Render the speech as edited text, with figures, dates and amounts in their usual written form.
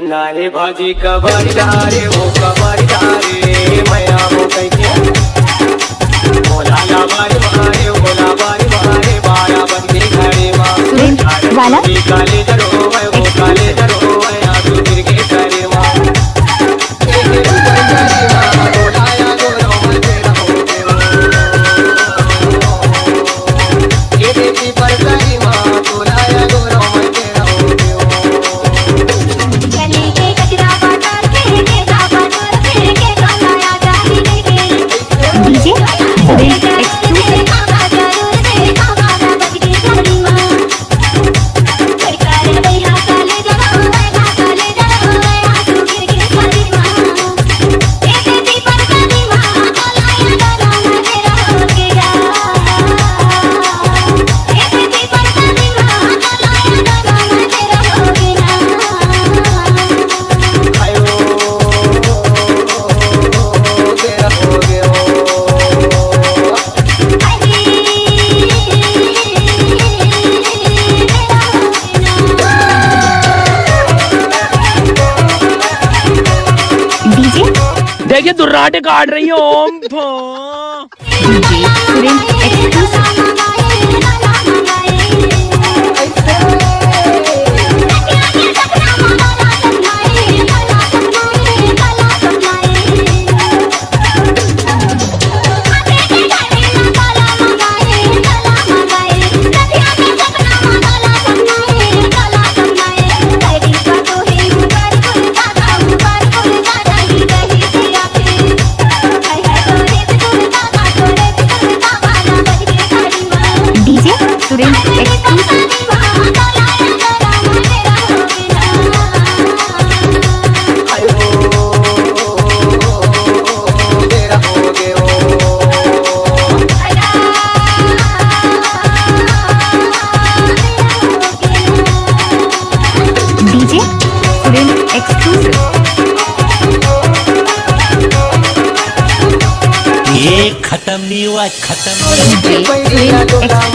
नारे भाजी कबारी डारे वो कबारी डारे मैया वो कैके बोला ला बारी मारे बोला बारी मारे बारा बन के घरे माँ वाला काले दरो वो काले दरो आंसू गिर के घरे माँ देखिए दुर्राटे काट रही है ओम ये खत्म नहीं हुआ, खत्म नहीं हुआ।